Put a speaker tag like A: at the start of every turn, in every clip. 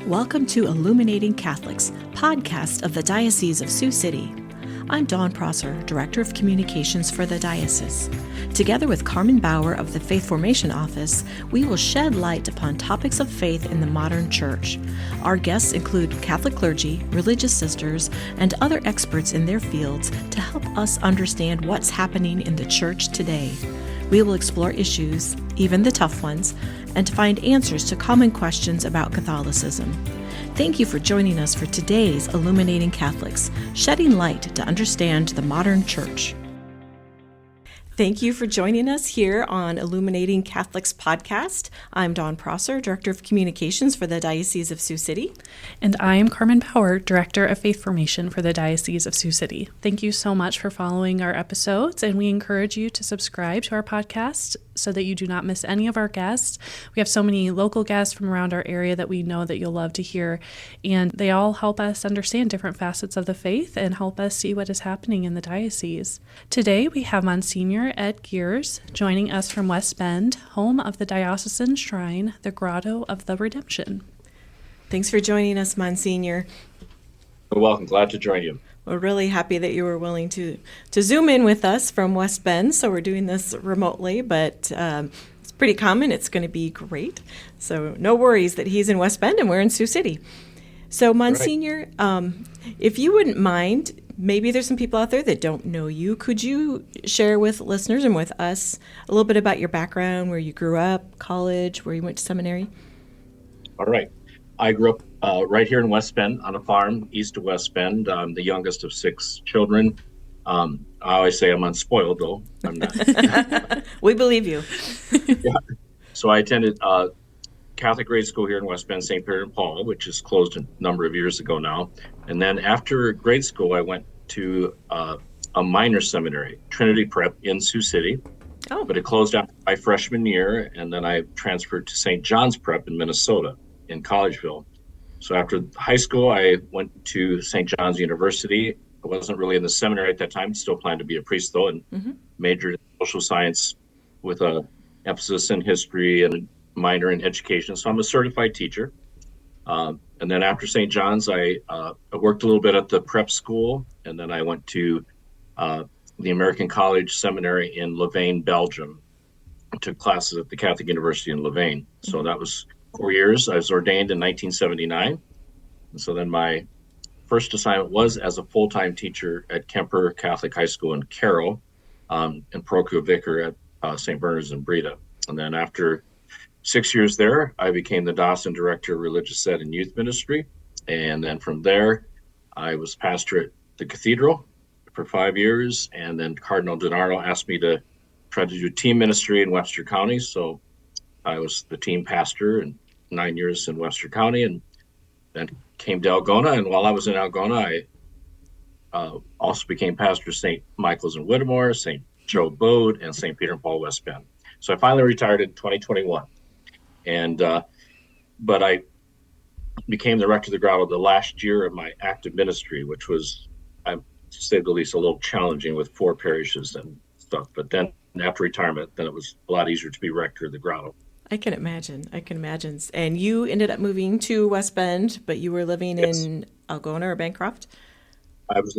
A: Welcome to Illuminating Catholics, podcast of the Diocese of Sioux City. I'm Dawn Prosser, Director of Communications for the Diocese. Together with Carmen Bauer of the Faith Formation Office, we will shed light upon topics of faith in the modern church. Our guests include Catholic clergy, religious sisters, and other experts in their fields to help us understand what's happening in the church today. We will explore issues, even the tough ones, and to find answers to common questions about Catholicism. Thank you for joining us for today's Illuminating Catholics, shedding light to understand the modern church. Thank you for joining us here on Illuminating Catholics podcast. I'm Dawn Prosser, Director of Communications for the Diocese of Sioux City.
B: And I am Carmen Bauer, Director of Faith Formation for the Diocese of Sioux City. Thank you so much for following our episodes, and we encourage you to subscribe to our podcast so that you do not miss any of our guests. We have so many local guests from around our area that we know that you'll love to hear, and they all help us understand different facets of the faith and help us see what is happening in the diocese. Today we have Monsignor Ed Girres joining us from West Bend, home of the diocesan shrine, the Grotto of the Redemption.
A: Thanks for joining us, Monsignor.
C: You're welcome. Glad to join you.
A: We're really happy that you were willing to Zoom in with us from West Bend. So we're doing this remotely, but it's pretty common. It's going to be great. So no worries that he's in West Bend and we're in Sioux City. So Monsignor, if you wouldn't mind, maybe there's some people out there that don't know you. Could you share with listeners and with us a little bit about your background, where you grew up, college, where you went to seminary?
C: All right. I grew up right here in West Bend on a farm east of West Bend. I'm the youngest of 6 children. I always say I'm unspoiled, though. I'm not.
A: We believe you.
C: Yeah. So I attended Catholic grade school here in West Bend, St. Peter and Paul, which is closed a number of years ago now. And then after grade school, I went to a minor seminary, Trinity Prep in Sioux City.
A: Oh.
C: But it closed after my freshman year, and then I transferred to St. John's Prep in Minnesota, in Collegeville. So after high school, I went to St. John's University. I wasn't really in the seminary at that time, still planned to be a priest though, and majored in social science with a emphasis in history and a minor in education. So I'm a certified teacher. And then after St. John's, I worked a little bit at the prep school, and then I went to the American College Seminary in Louvain, Belgium. I took classes at the Catholic University in Louvain. So that was 4 years. I was ordained in 1979. And so then my first assignment was as a full-time teacher at Kemper Catholic High School in Carroll, and parochial vicar at St. Bernard's in Breda. And then after 6 years there, I became the Dawson Director of Religious Ed and Youth Ministry. And then from there, I was pastor at the cathedral for 5 years. And then Cardinal DiNardo asked me to try to do team ministry in Webster County. So I was the team pastor and 9 years in Webster County, and then came to Algona. And while I was in Algona, I also became pastor of St. Michael's in Whittemore, St. Joe Bode, and St. Peter and Paul West Bend. So I finally retired in 2021. And but I became the rector of the Grotto the last year of my active ministry, which was, to say the least, a little challenging with 4 parishes and stuff. But then after retirement, then it was a lot easier to be rector of the Grotto.
A: I can imagine. And you ended up moving to West Bend, but you were living in Algona or Bancroft?
C: I was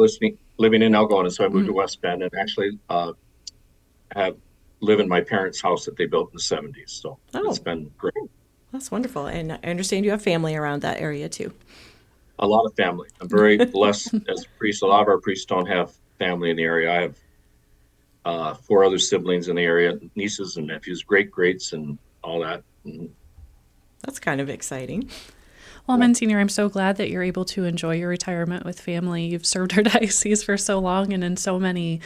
C: living in Algona, so I moved to West Bend and actually live in my parents' house that they built in the 70s. So It's been great.
A: That's wonderful. And I understand you have family around that area too.
C: A lot of family. I'm very blessed as a priest. A lot of our priests don't have family in the area. I have 4 other siblings in the area, nieces and nephews, great-greats, and all that.
A: That's kind of exciting.
B: Well, Monsignor, I'm so glad that you're able to enjoy your retirement with family. You've served our diocese for so long and in so many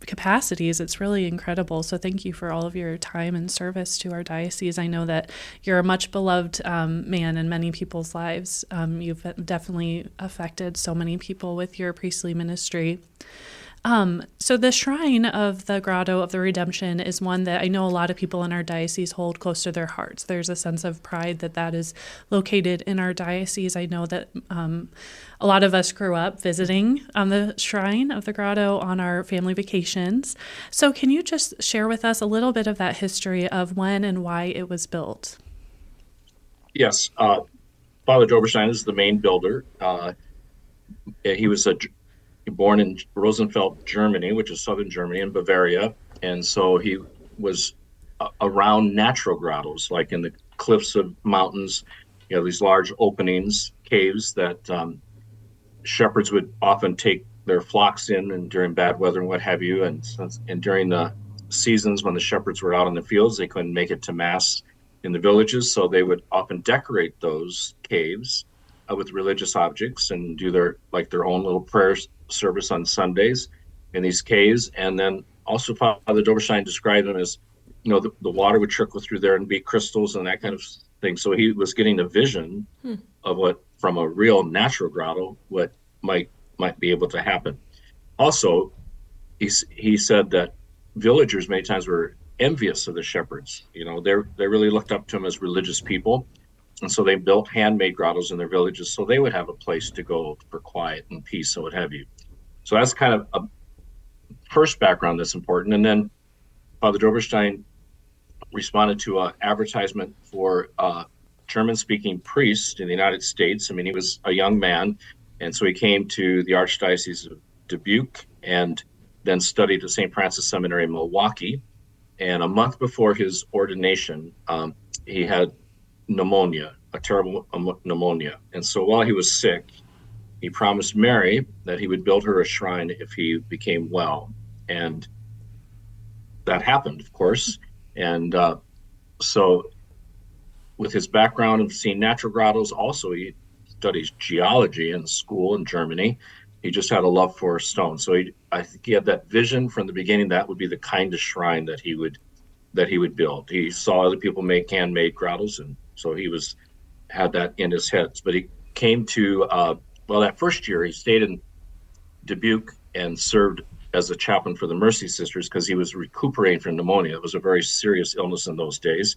B: capacities. It's really incredible. So thank you for all of your time and service to our diocese. I know that you're a much beloved man in many people's lives. You've definitely affected so many people with your priestly ministry. So the shrine of the Grotto of the Redemption is one that I know a lot of people in our diocese hold close to their hearts. There's a sense of pride that is located in our diocese. I know that a lot of us grew up visiting the shrine of the Grotto on our family vacations. So can you just share with us a little bit of that history of when and why it was built?
C: Yes, Father Doberstein is the main builder. He was born in Rosenfeld, Germany, which is southern Germany in Bavaria, and so he was around natural grottos, like in the cliffs of mountains. You know, these large openings, caves that shepherds would often take their flocks in, and during bad weather and what have you. And during the seasons when the shepherds were out in the fields, they couldn't make it to mass in the villages, so they would often decorate those caves with religious objects and do their own little prayer service on Sundays in these caves. And then also Father Doberstein described them as, the water would trickle through there and be crystals and that kind of thing. So he was getting a vision of what, from a real natural grotto, what might be able to happen. Also, he said that villagers many times were envious of the shepherds. They really looked up to them as religious people, and so they built handmade grottos in their villages so they would have a place to go for quiet and peace and what have you. So that's kind of a first background that's important. And then Father Doberstein responded to an advertisement for a German-speaking priest in the United States. I mean, he was a young man, and so he came to the Archdiocese of Dubuque and then studied at St. Francis Seminary in Milwaukee. And a month before his ordination, he had pneumonia, a terrible pneumonia. And so while he was sick, he promised Mary that he would build her a shrine if he became well. And that happened, of course. And so with his background of seeing natural grottos, also he studies geology in school in Germany. He just had a love for stone. So I think he had that vision from the beginning that would be the kind of shrine that he would build. He saw other people make handmade grottos, and so he had that in his head. But he came to that first year he stayed in Dubuque and served as a chaplain for the Mercy Sisters because he was recuperating from pneumonia. It was a very serious illness in those days.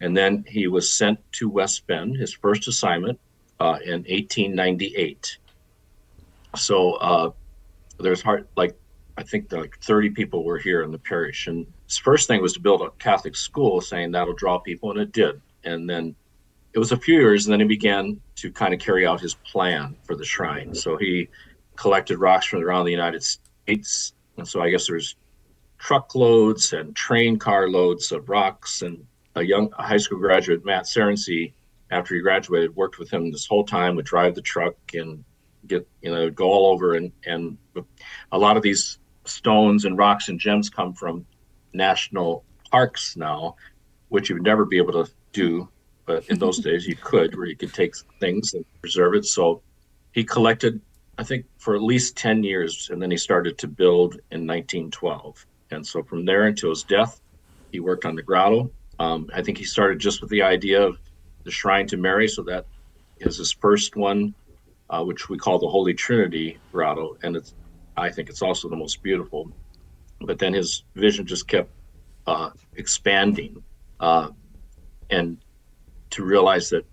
C: And then he was sent to West Bend, his first assignment, in 1898. So there's I think 30 people were here in the parish. And his first thing was to build a Catholic school, saying that'll draw people, and it did. And then it was a few years, and then he began to kind of carry out his plan for the shrine. So he collected rocks from around the United States. And so I guess there's truckloads and train car loads of rocks. And a young high school graduate, Matt Serency, after he graduated, worked with him this whole time, would drive the truck and go all over. And a lot of these stones and rocks and gems come from national parks now, which you would never be able to do. But in those days you could, where you could take things and preserve it. So he collected, I think, for at least 10 years, and then he started to build in 1912. And so from there until his death, he worked on the grotto. I think he started just with the idea of the shrine to Mary, so that is his first one, which we call the Holy Trinity grotto, and I think it's also the most beautiful. But then his vision just kept expanding, and to realize that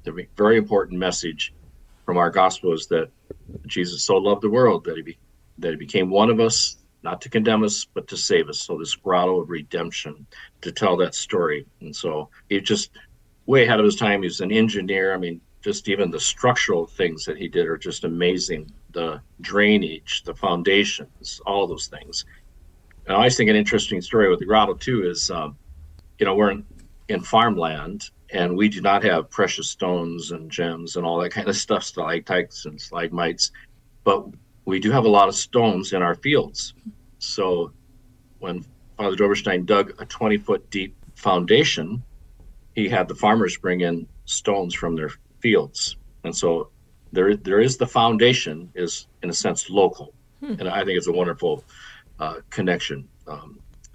C: the very important message from our gospel is that Jesus so loved the world that he became one of us, not to condemn us, but to save us. So this grotto of redemption, to tell that story. And so he just way ahead of his time. He was an engineer. I mean, just even the structural things that he did are just amazing. The drainage, the foundations, all those things. And I always think an interesting story with the grotto too is, we're in farmland, and we do not have precious stones and gems and all that kind of stuff, stalactites and stalagmites, but we do have a lot of stones in our fields. So when Father Doberstein dug a 20-foot deep foundation, he had the farmers bring in stones from their fields. And so there is the foundation is, in a sense, local. And I think it's a wonderful connection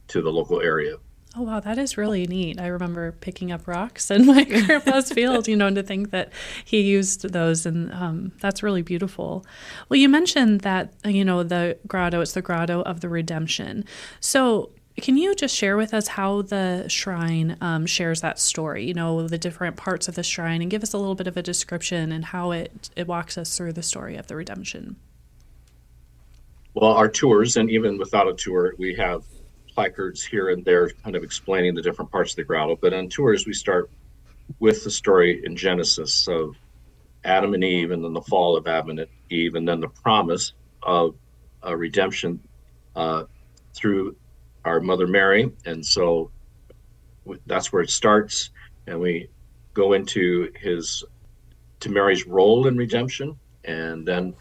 C: to the local area.
B: Oh, wow, that is really neat. I remember picking up rocks in my grandpa's field, and to think that he used those, and that's really beautiful. Well, you mentioned that, the grotto, it's the grotto of the redemption. So can you just share with us how the shrine shares that story, the different parts of the shrine, and give us a little bit of a description and how it walks us through the story of the redemption?
C: Well, our tours, and even without a tour, we have placards here and there kind of explaining the different parts of the grotto. But on tours, we start with the story in Genesis of Adam and Eve, and then the fall of Adam and Eve, and then the promise of redemption through our Mother Mary. And so that's where it starts. And we go into Mary's role in redemption. And then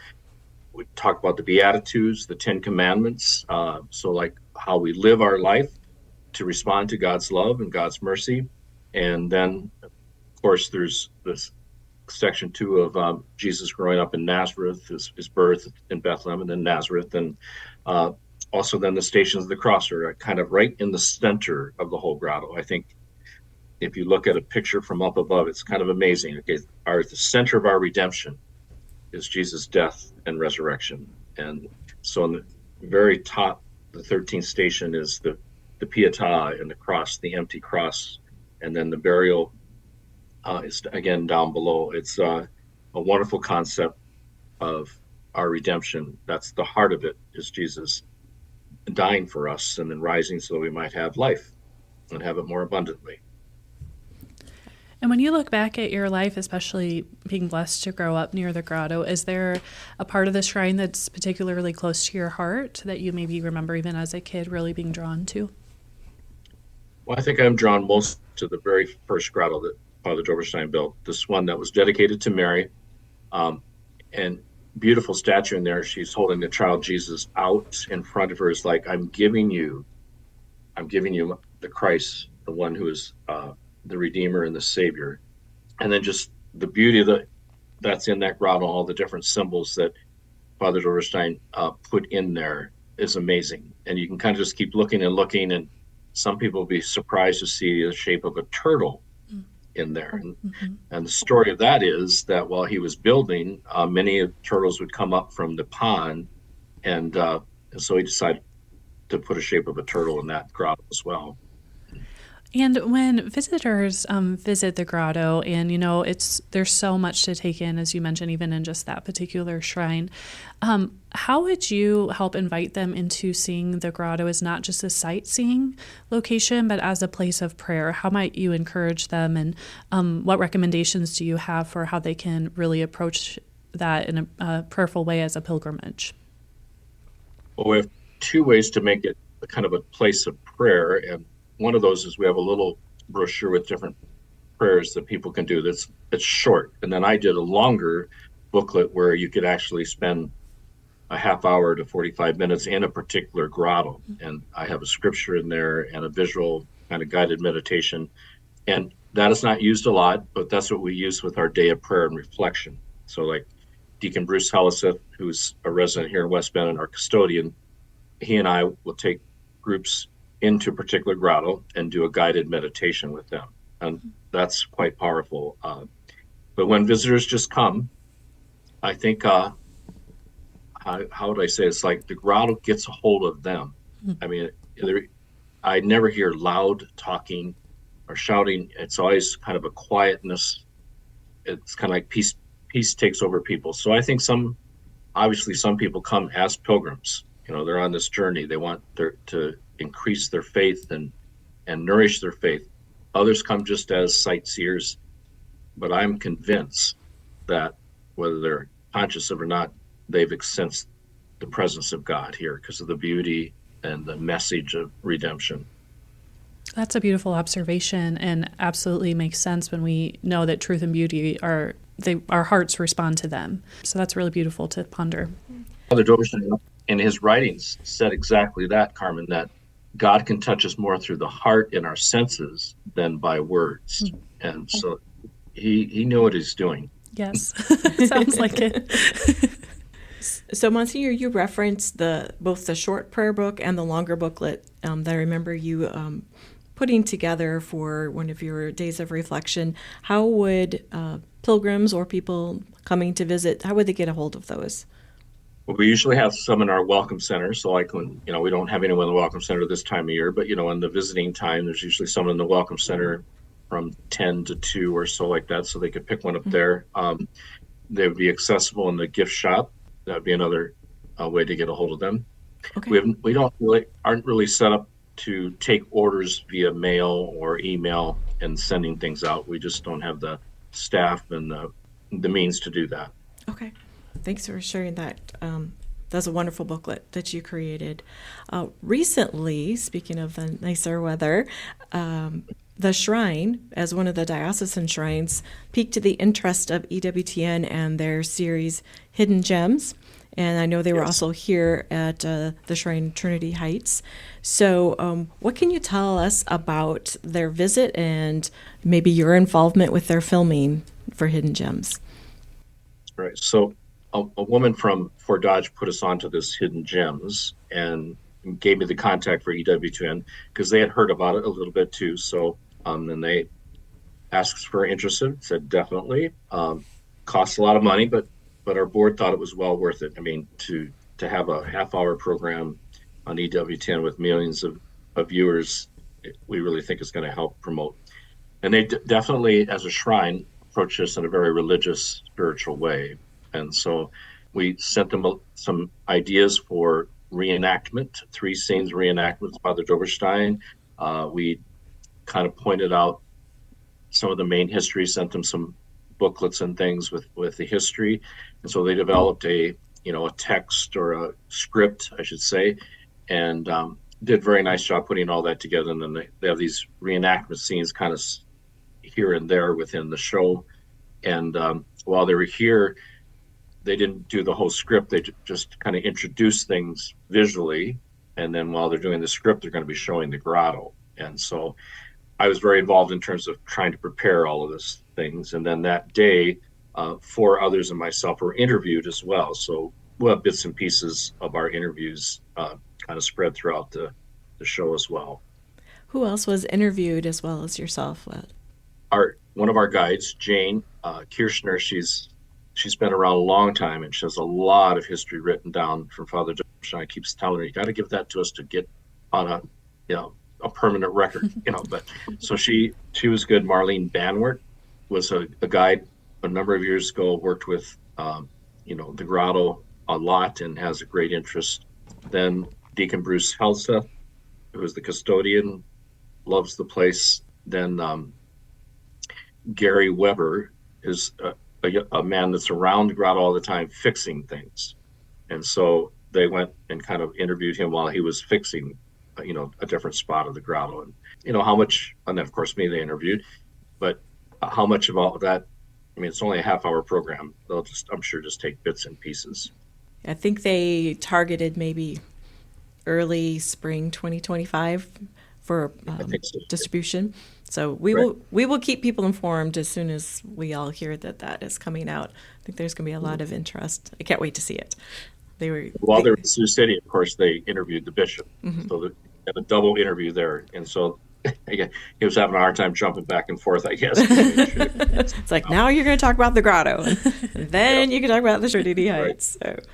C: we talk about the Beatitudes, the 10 Commandments. So like how we live our life to respond to God's love and God's mercy. And then, of course, there's this section 2 of Jesus growing up in Nazareth, his birth in Bethlehem, and then Nazareth, and also then the Stations of the Cross are kind of right in the center of the whole grotto. I think if you look at a picture from up above, it's kind of amazing. Okay, the center of our redemption is Jesus' death and resurrection, and so in the very top, the 13th station is the Pietà and the cross, the empty cross, and then the burial is again down below. It's a wonderful concept of our redemption. That's the heart of it, is Jesus dying for us and then rising so that we might have life and have it more abundantly.
B: And when you look back at your life, especially being blessed to grow up near the grotto, is there a part of the shrine that's particularly close to your heart that you maybe remember even as a kid really being drawn to?
C: Well, I think I'm drawn most to the very first grotto that Father Doberstein built, this one that was dedicated to Mary, and beautiful statue in there. She's holding the child Jesus out in front of her. Is like, I'm giving you the Christ, the one who is the Redeemer and the Savior. And then just the beauty that's in that grotto, all the different symbols that Father Doberstein put in there is amazing. And you can kind of just keep looking and looking, and some people will be surprised to see the shape of a turtle in there. And the story of that is that while he was building, many turtles would come up from the pond, and so he decided to put a shape of a turtle in that grotto as well.
B: And when visitors visit the grotto, and there's so much to take in, as you mentioned, even in just that particular shrine, how would you help invite them into seeing the grotto as not just a sightseeing location, but as a place of prayer? How might you encourage them, and what recommendations do you have for how they can really approach that in a prayerful way as a pilgrimage?
C: Well, we have 2 ways to make it a kind of a place of prayer, and one of those is we have a little brochure with different prayers that people can do. It's short. And then I did a longer booklet where you could actually spend a half hour to 45 minutes in a particular grotto. And I have a scripture in there and a visual kind of guided meditation. And that is not used a lot, but that's what we use with our day of prayer and reflection. So like Deacon Bruce Helliseth, who's a resident here in West Bend and our custodian, he and I will take groups into a particular grotto and do a guided meditation with them. And that's quite powerful. But when visitors just come, I think, how would I say, it's like the grotto gets a hold of them. I mean, I never hear loud talking or shouting. It's always kind of a quietness. It's kind of like peace takes over people. So I think some people come as pilgrims. They're on this journey. They want to increase their faith and nourish their faith. Others come just as sightseers, but I'm convinced that whether they're conscious of it or not, they've sensed the presence of God here because of the beauty and the message of redemption.
B: That's a beautiful observation, and absolutely makes sense when we know that truth and beauty our hearts respond to them. So that's really beautiful to ponder.
C: Father Doberstein in his writings said exactly that, Carmen, that God can touch us more through the heart and our senses than by words. And so he knew what he's doing.
B: Yes, sounds like it.
A: So, Monsignor, you referenced both the short prayer book and the longer booklet that I remember you putting together for one of your days of reflection. How would pilgrims or people coming to visit, how would they get a hold of those?
C: Well, we usually have some in our welcome center. So like when, we don't have anyone in the welcome center this time of year, but, in the visiting time, there's usually someone in the welcome center from 10 to 2 or so like that. So they could pick one up there. They would be accessible in the gift shop. That would be another way to get a hold of them. Okay. We aren't really set up to take orders via mail or email. and sending things out. We just don't have the staff and the means to do that.
A: Okay. Thanks for sharing that. That's a wonderful booklet that you created. Recently, speaking of the nicer weather, the shrine, as one of the diocesan shrines, piqued the interest of EWTN and their series Hidden Gems. And I know they were also here at the shrine Trinity Heights. So what can you tell us about their visit and maybe your involvement with their filming for Hidden Gems?
C: Right. So a woman from Fort Dodge put us onto this Hidden Gems and gave me the contact for EWTN because they had heard about it a little bit too. So then they asked if we're interested, said definitely. Costs a lot of money, but our board thought it was well worth it. I mean, to have a half-hour program on EWTN with millions of viewers, we really think it's going to help promote. And they definitely, as a shrine, approached us in a very religious, spiritual way. And so we sent them some ideas for reenactment, 3 scenes reenactments by the Doberstein. We kind of pointed out some of the main history, sent them some booklets and things with the history. And so they developed a text or a script, I should say, and did a very nice job putting all that together. And then they have these reenactment scenes kind of here and there within the show. And while they were here, they didn't do the whole script. They just kind of introduced things visually. And then while they're doing the script, they're going to be showing the grotto. And so I was very involved in terms of trying to prepare all of these things. And then that day, 4 others and myself were interviewed as well. So we'll have bits and pieces of our interviews kind of spread throughout the show as well.
A: Who else was interviewed as well as yourself?
C: One of our guides, Jane Kirshner, she's been around a long time and she has a lot of history written down from Father Doberstein. Keeps telling her, you got to give that to us to get on a permanent record, but so she was good. Marlene Banwart was a guide a number of years ago, worked with the grotto a lot and has a great interest. Then Deacon Bruce Helseth, who is the custodian, loves the place. Then Gary Weber is a man that's around the grotto all the time fixing things. And so they went and kind of interviewed him while he was fixing a different spot of the grotto, and how much, and then of course me they interviewed, but how much of all that, I mean, it's only a half-hour program. They'll I'm sure just take bits and pieces.
A: I think they targeted maybe early spring 2025 for distribution. So we will keep people informed as soon as we all hear that is coming out. I think there's going to be a lot of interest. I can't wait to see it.
C: While they were in Sioux City, of course, they interviewed the bishop. Mm-hmm. So they had a double interview there. And so he was having a hard time jumping back and forth, I guess.
A: It's like, now you're going to talk about the grotto, and then you can talk about the Trinity Heights. Right.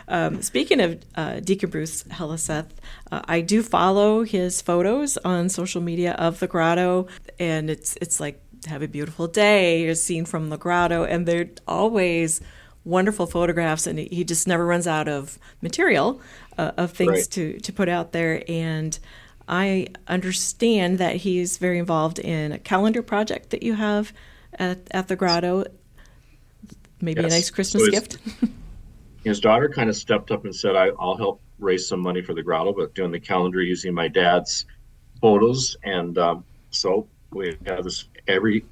A: So, speaking of Deacon Bruce Helseth, I do follow his photos on social media of the grotto, and it's like, have a beautiful day, you're seen from the grotto, and they're always wonderful photographs, and he just never runs out of material of things to put out there. And I understand that he's very involved in a calendar project that you have at the grotto. Maybe a nice Christmas gift.
C: His daughter kind of stepped up and said, I'll help raise some money for the grotto, but doing the calendar using my dad's photos. And so we have this every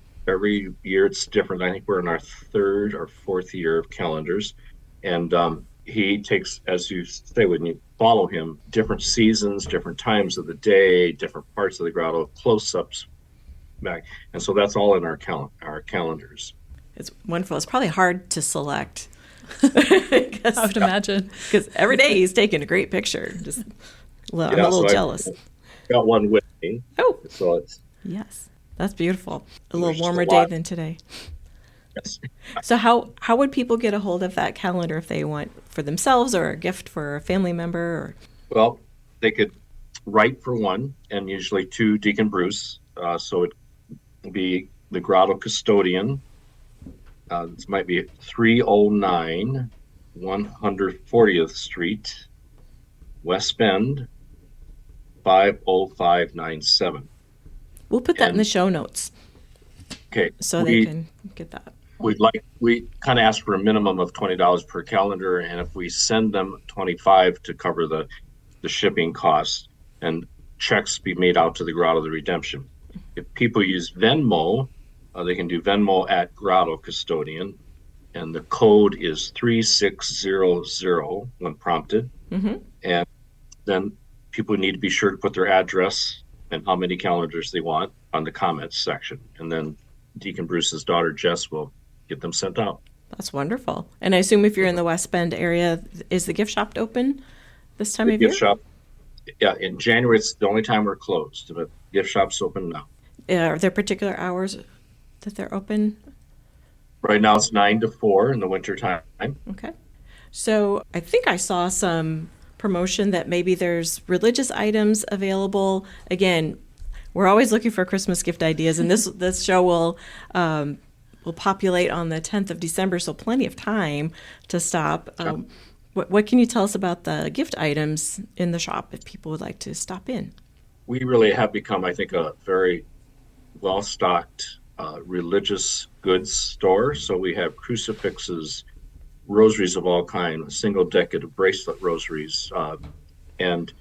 C: year it's different. I think we're in our 3rd or 4th year of calendars. And he takes, as you say, when you follow him, different seasons, different times of the day, different parts of the grotto, close-ups back. And so that's all in our calendars.
A: It's wonderful. It's probably hard to select.
B: I would imagine.
A: Because every day he's taking a great picture. I'm a little jealous.
C: I got one with me.
A: Oh.
C: So
A: yes. That's beautiful. A little warmer day than today.
C: Yes.
A: So how would people get a hold of that calendar if they want for themselves or a gift for a family member?
C: Well, they could write for one, and usually to Deacon Bruce. So it would be the Grotto Custodian. This might be 309 140th Street, West Bend, 50597.
A: We'll put that in the show notes.
C: Okay.
A: so they can get that.
C: We kind of ask for a minimum of $20 per calendar, and if we send them 25 to cover the shipping costs, and checks be made out to the Grotto of the Redemption. If people use Venmo, they can do Venmo at Grotto Custodian, and the code is 3600 when prompted.
A: Mm-hmm.
C: And then people need to be sure to put their address and how many calendars they want on the comments section. And then Deacon Bruce's daughter, Jess, will get them sent out.
A: That's wonderful. And I assume if you're in the West Bend area, is the gift shop open this time of year?
C: Gift shop, yeah, in January, it's the only time we're closed, but gift shop's open now.
A: Are there particular hours that they're open?
C: Right now it's 9 to 4 in the winter time.
A: Okay. So I think I saw some promotion that maybe there's religious items available. Again, we're always looking for Christmas gift ideas, and this show will populate on the 10th of December, so plenty of time to stop. What can you tell us about the gift items in the shop if people would like to stop in?
C: We really have become, I think, a very well-stocked religious goods store. So we have crucifixes, rosaries of all kinds, single-decade bracelet rosaries, and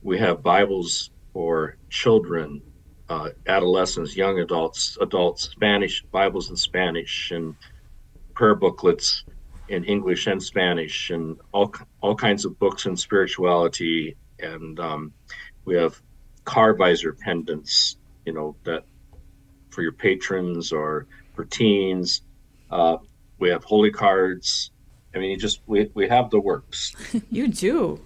C: we have Bibles for children, adolescents, young adults, Spanish, Bibles in Spanish, and prayer booklets in English and Spanish, and all kinds of books in spirituality. And we have car visor pendants, that for your patrons or for teens. We have holy cards. I mean, we have the works.
A: You do.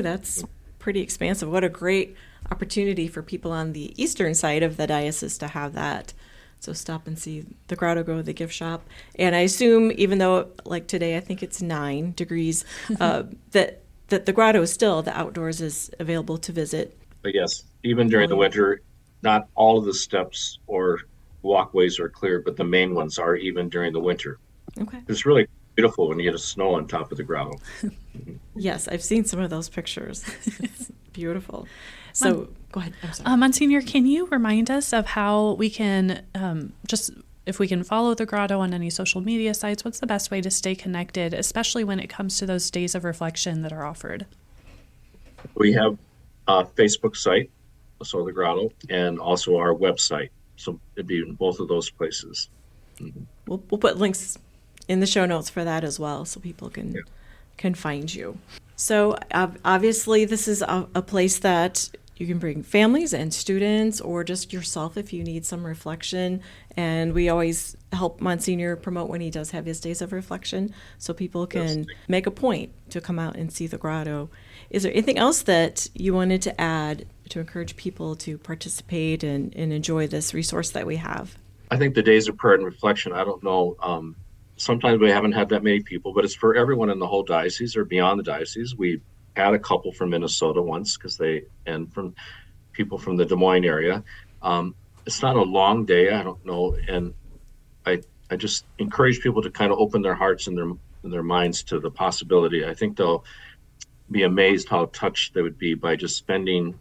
A: That's pretty expansive. What a great opportunity for people on the eastern side of the diocese to have that. So stop and see the Grotto, go to the gift shop. And I assume, even though like today, I think it's 9 degrees, that the Grotto is still, the outdoors is available to visit.
C: But yes, even during the winter, not all of the steps or walkways are clear, but the main ones are even during the winter.
A: Okay.
C: It's really beautiful when you get snow on top of the Grotto.
A: Yes, I've seen some of those pictures. It's beautiful. So go ahead. I'm sorry.
B: Monsignor, can you remind us of how we can if we can follow the Grotto on any social media sites? What's the best way to stay connected, especially when it comes to those days of reflection that are offered?
C: We have a Facebook site, so the Grotto, and also our website. So it'd be in both of those places. Mm-hmm.
A: We'll put links in the show notes for that as well, so people can find you. So obviously, this is a place that you can bring families and students, or just yourself if you need some reflection. And we always help Monsignor promote when he does have his days of reflection, so people can make a point to come out and see the Grotto. Is there anything else that you wanted to add to encourage people to participate and enjoy this resource that we have?
C: I think the days of prayer and reflection, I don't know, sometimes we haven't had that many people, but it's for everyone in the whole diocese or beyond the diocese. We had a couple from Minnesota once, and from people from the Des Moines area. It's not a long day, I don't know, and I just encourage people to kind of open their hearts and their minds to the possibility. I think they'll be amazed how touched they would be by just spending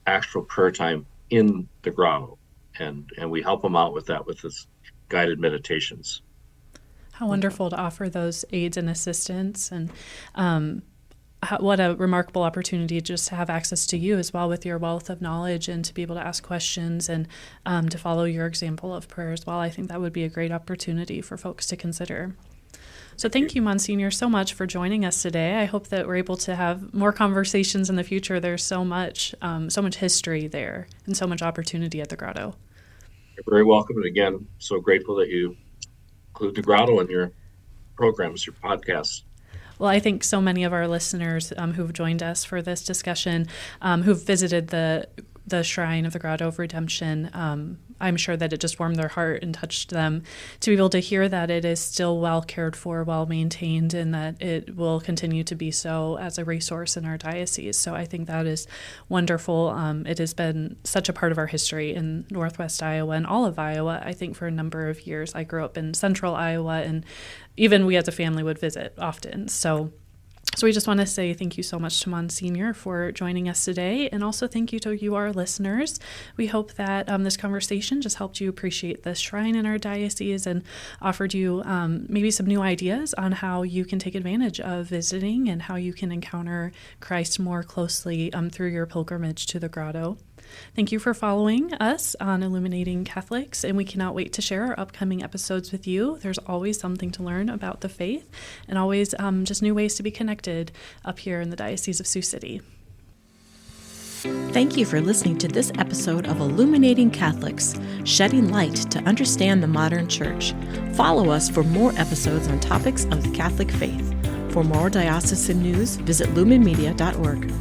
C: actual prayer time in the Grotto, and we help them out with that with this guided meditations.
B: How wonderful to offer those aids and assistance, and what a remarkable opportunity just to have access to you as well with your wealth of knowledge, and to be able to ask questions and to follow your example of prayer as well. I think that would be a great opportunity for folks to consider. So thank you, Monsignor, so much for joining us today. I hope that we're able to have more conversations in the future. There's so much history there and so much opportunity at the Grotto.
C: You're very welcome. And again, so grateful that you include the Grotto in your programs, your podcasts.
B: Well, I think so many of our listeners who've joined us for this discussion, who've visited the shrine of the Grotto of Redemption, I'm sure that it just warmed their heart and touched them to be able to hear that it is still well cared for, well maintained, and that it will continue to be so as a resource in our diocese. So I think that is wonderful. It has been such a part of our history in Northwest Iowa and all of Iowa, I think, for a number of years. I grew up in central Iowa, and even we as a family would visit often. So So we just want to say thank you so much to Monsignor for joining us today, and also thank you to you, our listeners. We hope that this conversation just helped you appreciate this shrine in our diocese and offered you maybe some new ideas on how you can take advantage of visiting and how you can encounter Christ more closely through your pilgrimage to the Grotto. Thank you for following us on Illuminating Catholics, and we cannot wait to share our upcoming episodes with you. There's always something to learn about the faith and always just new ways to be connected up here in the Diocese of Sioux City.
A: Thank you for listening to this episode of Illuminating Catholics, shedding light to understand the modern church. Follow us for more episodes on topics of the Catholic faith. For more diocesan news, visit lumenmedia.org.